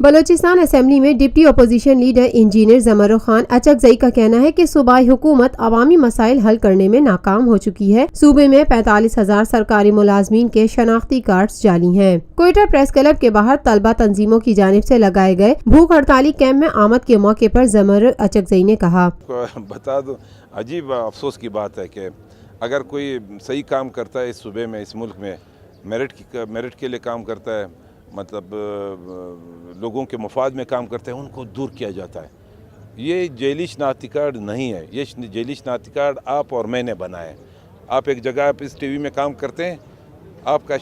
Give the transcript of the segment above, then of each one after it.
Balochistan assembly میں deputy opposition leader engineer Zamar Khan Achakzai کا کہنا ہے کہ صوبائی حکومت عوامی مسائل حل کرنے میں ناکام ہو چکی ہے۔ صوبے میں 45,000 سرکاری ملازمین کے شناختی کارڈز جعلی ہیں۔ کوئٹہ پریس کلب کے باہر طلبہ تنظیموں کی جانب سے لگائے گئے بھوک ہڑتالی کیمپ میں آمد کے موقع پر زمر اچکزئی نے کہا، بتا دو، عجیب افسوس کی بات ہے کہ اگر کوئی صحیح کام کرتا ہے اس صوبے میں، اس ملک میں، میرٹ کے لیے کام کرتا ہے، مطلب لوگوں کے مفاد میں کام کرتے ہیں، ان کو دور کیا جاتا ہے۔ یہ جیلی شناختی کارڈ نہیں ہے، یہ جیلی شناختی کارڈ آپ اور میں نے بنایا ہے۔ آپ ایک جگہ پہ اس ٹی وی میں کام کرتے ہیں، آپ کا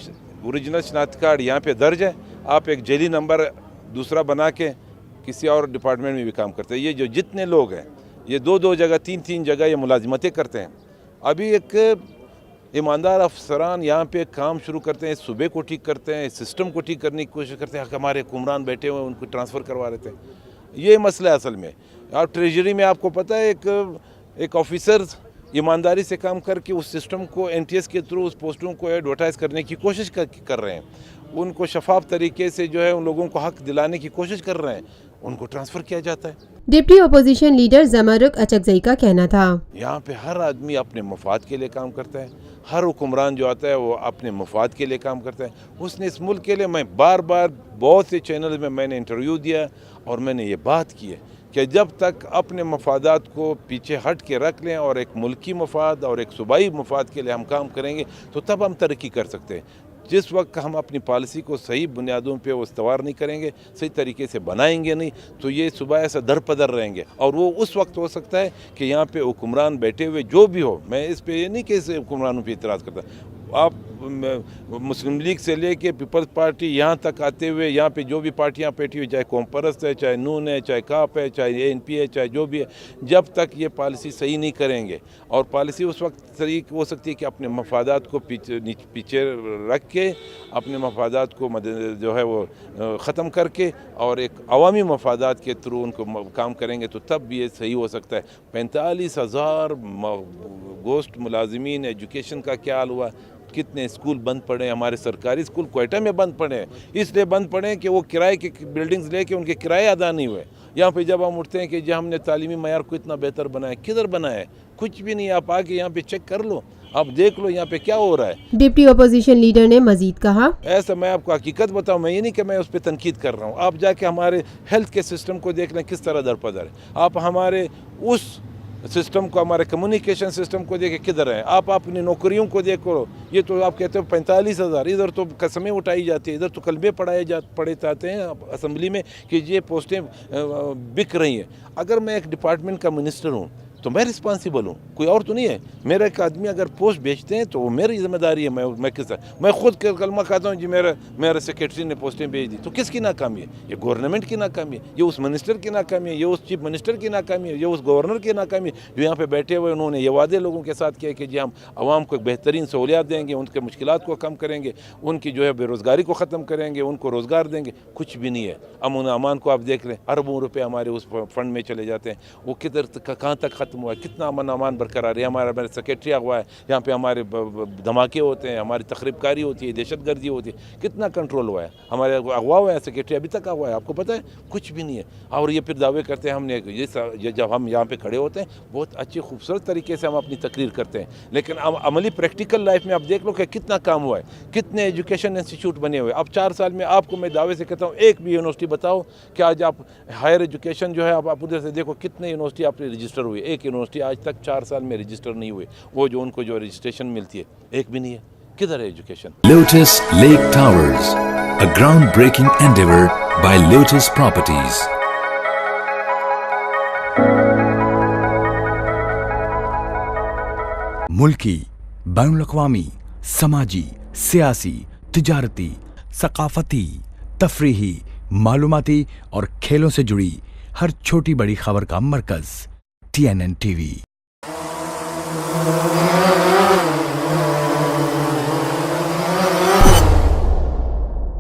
اوریجنل شناختی کارڈ یہاں پہ درج ہے، آپ ایک جیلی نمبر دوسرا بنا کے کسی اور ڈپارٹمنٹ میں بھی کام کرتے ہیں۔ یہ جو جتنے لوگ ہیں، یہ دو جگہ تین جگہ یہ ملازمتیں کرتے ہیں۔ ابھی ایک ایماندار افسران یہاں پہ کام شروع کرتے ہیں، صوبے کو ٹھیک کرتے ہیں، سسٹم کو ٹھیک کرنے کی کوشش کرتے ہیں، ہمارے حکمران بیٹھے ہوئے ان کو ٹرانسفر کروا دیتے ہیں۔ یہ مسئلہ ہے اصل میں۔ اور ٹریجری میں آپ کو پتہ ہے ایک آفیسر ایمانداری سے کام کر کے اس سسٹم کو این ٹی ایس کے تھرو اس پوسٹوں کو ایڈورٹائز کرنے کی کوشش کر رہے ہیں، ان کو شفاف طریقے سے جو ہے ان لوگوں کو حق دلانے کی کوشش کر رہے ہیں، ان کو ٹرانسفر کیا جاتا ہے۔ ڈپٹی اپوزیشن لیڈر زمرک اچکزئی کا کہنا تھا، یہاں پہ ہر آدمی اپنے مفاد کے لیے کام کرتا ہے، ہر حکمران جو آتا ہے وہ اپنے مفاد کے لیے کام کرتا ہے۔ اس نے اس ملک کے لیے، میں بار بہت سے چینلز میں نے انٹرویو دیا اور میں نے یہ بات کی ہے کہ جب تک اپنے مفادات کو پیچھے ہٹ کے رکھ لیں اور ایک ملکی مفاد اور ایک صوبائی مفاد کے لیے ہم کام کریں گے تو تب ہم ترقی کر سکتے ہیں۔ جس وقت ہم اپنی پالیسی کو صحیح بنیادوں پہ استوار نہیں کریں گے، صحیح طریقے سے بنائیں گے نہیں، تو یہ صوبہ ایسا در پدر رہیں گے۔ اور وہ اس وقت ہو سکتا ہے کہ یہاں پہ حکمران بیٹھے ہوئے جو بھی ہو، میں اس پہ یہ نہیں کہ اس حکمرانوں پہ اعتراض کرتا، آپ مسلم لیگ سے لے کے پیپلز پارٹی یہاں تک آتے ہوئے، یہاں پہ جو بھی پارٹیاں بیٹھی ہوئی، چاہے قوم پرست ہے، چاہے نون ہے، چاہے کاپ ہے، چاہے اے این پی ہے، چاہے جو بھی ہے، جب تک یہ پالیسی صحیح نہیں کریں گے، اور پالیسی اس وقت صحیح ہو سکتی ہے کہ اپنے مفادات کو پیچھے رکھ کے، اپنے مفادات کو جو ہے وہ ختم کر کے اور ایک عوامی مفادات کے تھرو ان کو کام کریں گے تو تب یہ صحیح ہو سکتا ہے۔ 45,000 گوسٹ ملازمین، ایجوکیشن کا کیا حال ہوا، کتنے اسکول بند پڑے ہیں، ہمارے سرکاری اسکول کوئٹہ میں بند پڑے ہیں، اس لیے بند پڑے ہیں کہ وہ کرائے کی بلڈنگز لے کے ان کے کرائے ادا نہیں ہوئے۔ یہاں پہ جب ہم اٹھتے ہیں کہ جی ہم نے تعلیمی معیار کو اتنا بہتر بنایا، کدھر بنایا ہے؟ کچھ بھی نہیں۔ آپ آگے یہاں پہ چیک کر لو، آپ دیکھ لو یہاں پہ کیا ہو رہا ہے۔ ڈپٹی اپوزیشن لیڈر نے مزید کہا، ایسا میں آپ کو حقیقت بتاؤں، میں یہ نہیں کہ میں اس پہ تنقید کر رہا ہوں، آپ جا کے ہمارے ہیلتھ کے سسٹم کو دیکھ لیں کس طرح در بدر ہے، آپ ہمارے اس سسٹم کو، ہمارے کمیونیکیشن سسٹم کو دیکھیں کدھر ہے، آپ اپنی نوکریوں کو دیکھو، یہ تو آپ کہتے ہو 45,000، ادھر تو قسمیں اٹھائی جاتی ہیں، ادھر تو کلمے پڑھے جاتے ہیں اسمبلی میں کہ یہ پوسٹیں بک رہی ہیں۔ اگر میں ایک ڈپارٹمنٹ کا منسٹر ہوں تو میں رسپانسیبل ہوں، کوئی اور تو نہیں ہے۔ میرا ایک آدمی اگر پوسٹ بیچتے ہیں تو وہ میری ذمہ داری ہے، میں کس طرح، میں خود کلمہ کھاتا ہوں جی میرا سیکریٹری نے پوسٹیں بھیج دی، تو کس کی ناکامی ہے؟ یہ گورنمنٹ کی ناکامی ہے، یہ اس منسٹر کی ناکامی ہے، یہ اس چیف منسٹر کی ناکامی ہے، یہ اس گورنر کی ناکامی ہے جو یہاں پہ بیٹھے ہوئے انہوں نے یہ وعدے لوگوں کے ساتھ کیا کہ جی ہم عوام کو ایک بہترین سہولیات دیں گے، ان کے مشکلات کو کم کریں گے، ان کی جو ہے بے روزگاری کو ختم کریں گے، ان کو روزگار دیں گے۔ کچھ بھی نہیں ہے۔ امن و امان کو آپ دیکھ لیں، اربوں روپے ہمارے اس فنڈ میں چلے جاتے ہیں، وہ کہاں تک ختم ہوا ہے؟ کتنا امن امان برقرار ہے؟ ہمارا سیکریٹری اغوا ہے، یہاں پہ ہمارے دھماکے ہوتے ہیں، ہماری تخریب کاری ہوتی ہے، دہشت گردی ہوتی ہے، کتنا کنٹرول ہوا ہے؟ ہمارے اغوا ہوا ہے سیکریٹری، ابھی تک اغوا ہے، آپ کو پتہ ہے؟ کچھ بھی نہیں ہے۔ اور یہ پھر دعوے کرتے ہیں ہم نے، جب ہم یہاں پہ کھڑے ہوتے ہیں بہت اچھی خوبصورت طریقے سے ہم اپنی تقریر کرتے ہیں، لیکن عملی پریکٹیکل لائف میں آپ دیکھ لو کہ کتنا کام ہوا ہے، کتنے ایجوکیشن انسٹیٹیوٹ بنے ہوئے۔ اب 4 سال میں آپ کو میں دعوے سے کہتا ہوں ایک بھی یونیورسٹی بتاؤ کہ آج آپ ہائر ایجوکیشن جو ہے آپ ادھر سے دیکھو کتنے یونیورسٹی آپ رجسٹر ہوئی، ایک یونیورسٹی آج تک 4 سال میں رجسٹر نہیں ہوئے، وہ جو ان کو جو رجسٹریشن ملتی ہے ایک بھی نہیں ہے۔ کدھر ہے education? Lotus Lake Towers, a groundbreaking endeavor by Lotus Properties. ملکی، بین الاقوامی، سماجی، سیاسی، تجارتی، ثقافتی، تفریحی، معلوماتی اور کھیلوں سے جڑی ہر چھوٹی بڑی خبر کا مرکز TNN TV۔